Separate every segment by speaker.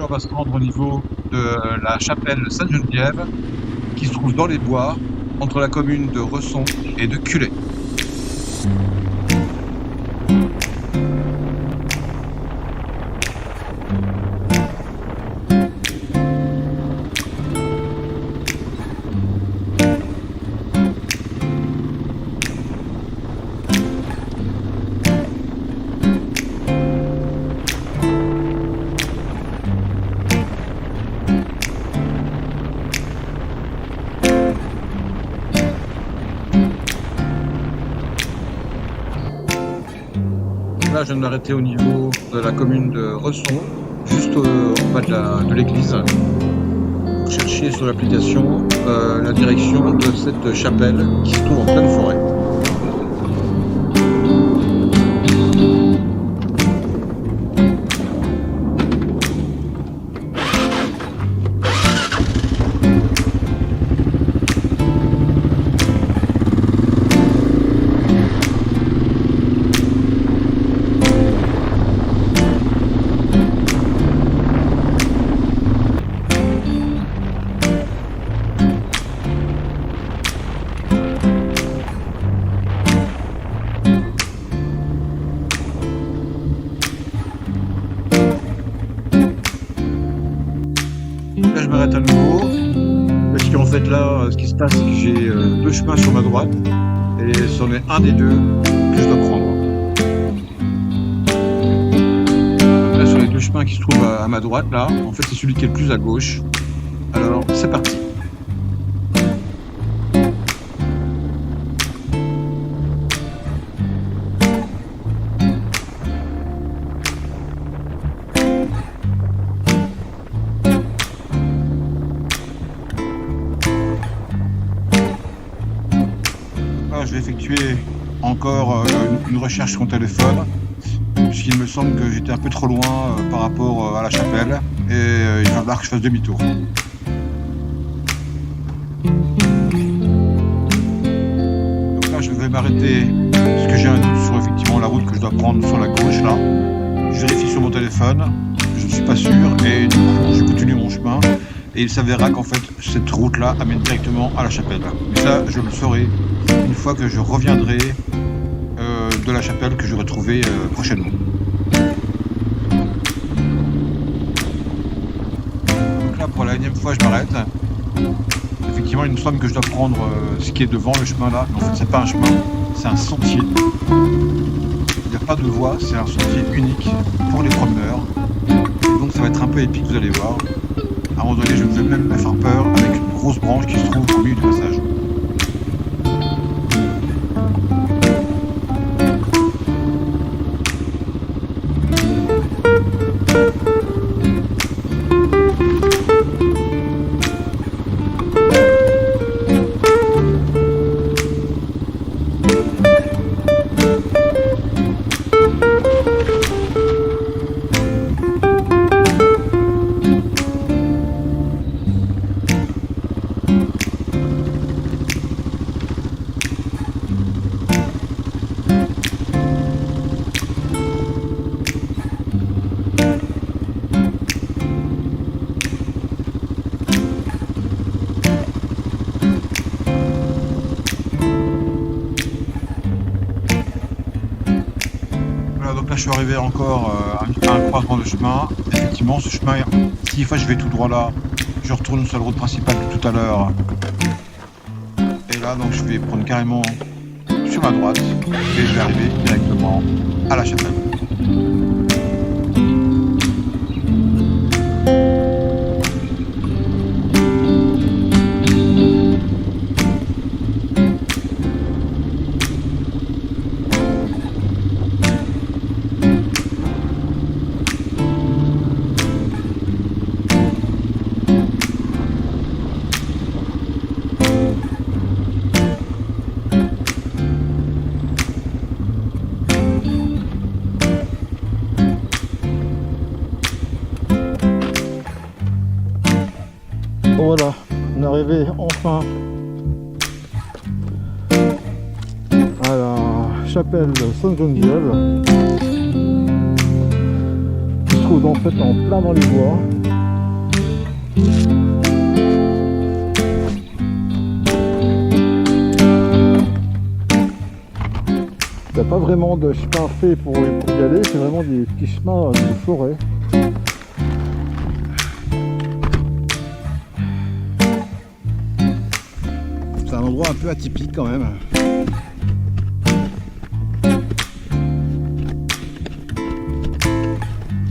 Speaker 1: on va se rendre au niveau de la chapelle Sainte-Geneviève, qui se trouve dans les bois, entre la commune de Resson et de Culey. Là, je viens de m'arrêter au niveau de la commune de Resson, juste en bas de l'église, pour chercher sur l'application la direction de cette chapelle qui se trouve en pleine forêt. Là, je m'arrête à nouveau, parce qu'en fait là, ce qui se passe, c'est que j'ai deux chemins sur ma droite, et c'en est un des deux que je dois prendre. Donc là, sur les deux chemins qui se trouvent à ma droite, là, en fait, c'est celui qui est le plus à gauche. Alors, c'est parti. Je vais effectuer encore une recherche sur mon téléphone, puisqu'il me semble que j'étais un peu trop loin par rapport à la chapelle, et il va falloir que je fasse demi-tour. Donc là, je vais m'arrêter, parce que j'ai un doute sur effectivement la route que je dois prendre sur la gauche, là. Je vérifie sur mon téléphone, je ne suis pas sûr, et du coup, je continue mon chemin. Et il s'avérera qu'en fait, cette route-là amène directement à la chapelle. Mais ça, je le saurai une fois que je reviendrai de la chapelle que j'aurai trouvée prochainement. Donc là, pour la énième fois, je m'arrête. Effectivement, il me semble que je dois prendre ce qui est devant le chemin là. Mais en fait, c'est pas un chemin, c'est un sentier. Il n'y a pas de voie, c'est un sentier unique pour les promeneurs. Et donc, ça va être un peu épique, vous allez voir. À un moment donné, je vais même me faire peur avec une grosse branche qui se trouve au milieu du passage. Donc là, je suis arrivé encore à un croisement de chemin. Effectivement, ce chemin, si fois je vais tout droit là, je retourne sur la route principale de tout à l'heure. Et là, donc, je vais prendre carrément sur ma droite et je vais arriver directement à la chapelle.
Speaker 2: Voilà, on est arrivé enfin à la chapelle Sainte-Geneviève, qui se retrouve en fait en plein dans les bois. Il n'y a pas vraiment de chemin fait pour y aller, c'est vraiment des petits chemins de forêt. C'est un endroit un peu atypique quand même.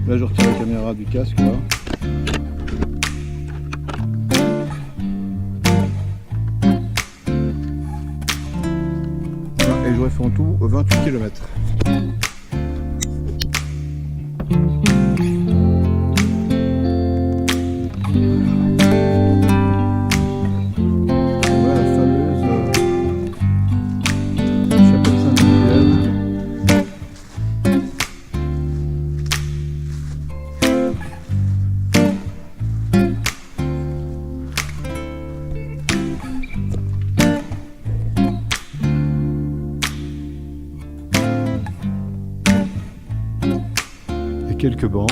Speaker 2: Là je retire la caméra du casque là. Et j'aurais fait en tout 28 km. Voilà la fameuse chapelle Saint-Miguel. Quelques bancs.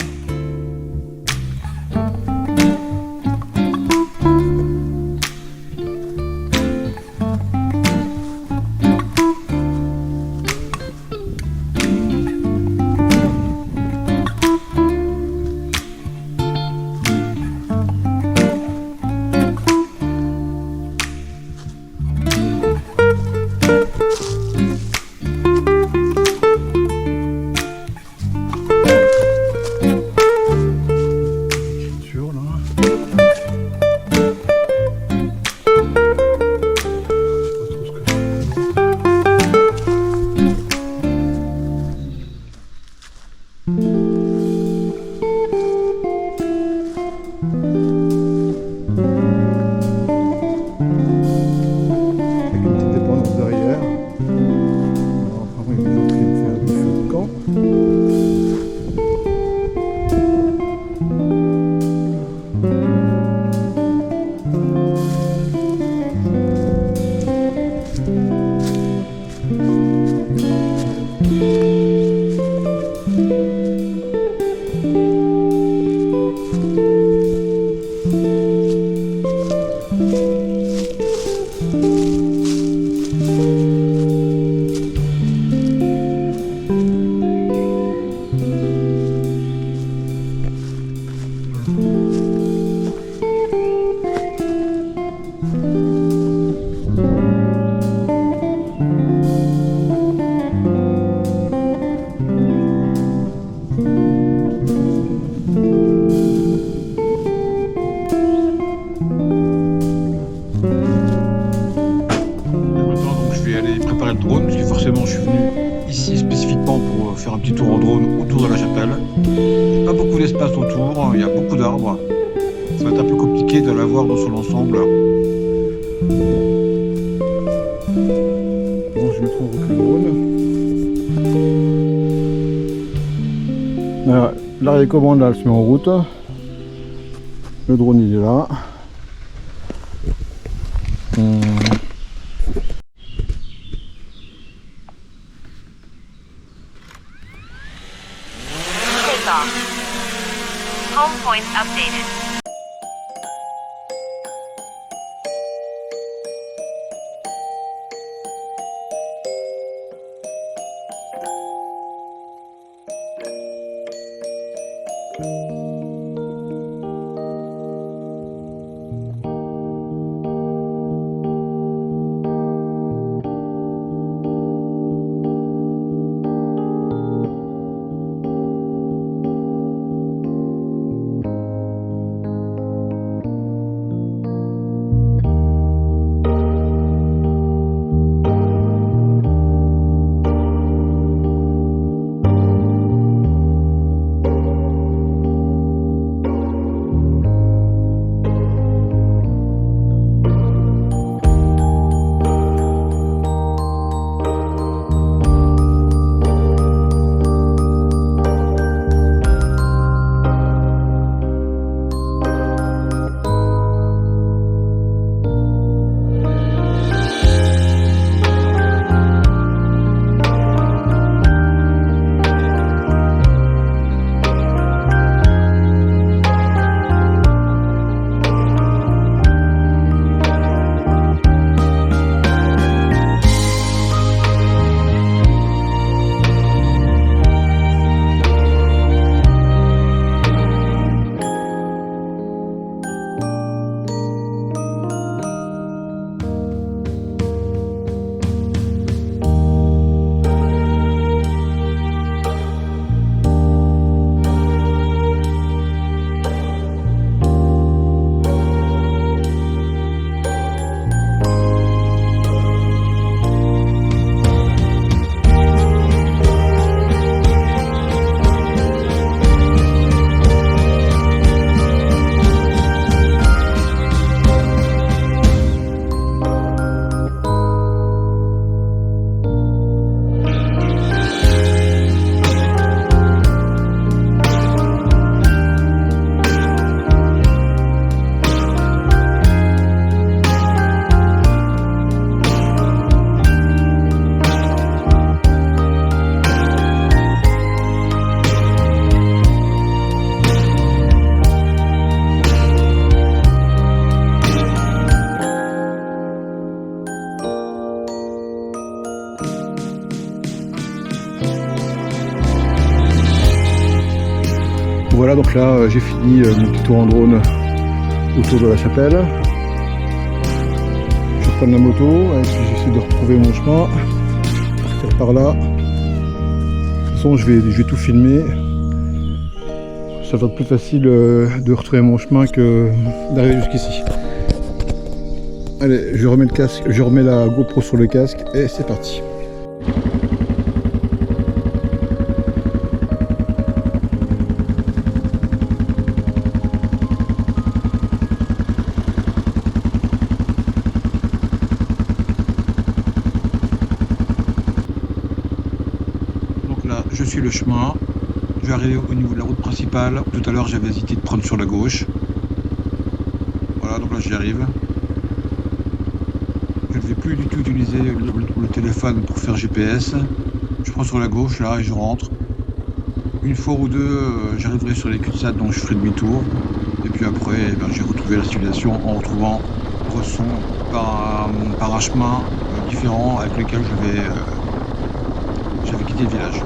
Speaker 1: préparer le drone, parce que forcément je suis venu ici spécifiquement pour faire un petit tour en drone autour de la chapelle. Il n'y a pas beaucoup d'espace autour, il y a beaucoup d'arbres. Ça va être un peu compliqué de la voir dans son ensemble.
Speaker 2: Bon, je vais mettre en route le drone. Voilà, la télécommande là, elle se met en route. Le drone il est là.
Speaker 3: Home points updated.
Speaker 2: Voilà, donc là j'ai fini mon petit tour en drone autour de la chapelle. Je reprends la moto et puis j'essaie de retrouver mon chemin, partir par là. De toute façon je vais tout filmer. Ça va être plus facile de retrouver mon chemin que d'arriver jusqu'ici. Allez, je remets le casque, je remets la GoPro sur le casque et c'est parti.
Speaker 1: Donc là, je suis le chemin. Je vais arriver au niveau de la route principale. Tout à l'heure, j'avais hésité de prendre sur la gauche. Voilà, donc là, j'y arrive. Je ne vais plus du tout utiliser le téléphone pour faire GPS. Je prends sur la gauche, là, et je rentre. Une fois ou deux, j'arriverai sur les cul-de-sac, donc je ferai demi-tour. Et puis après, eh ben, j'ai retrouvé la civilisation en retrouvant Bresson par un chemin différent avec lequel j'avais quitté le village.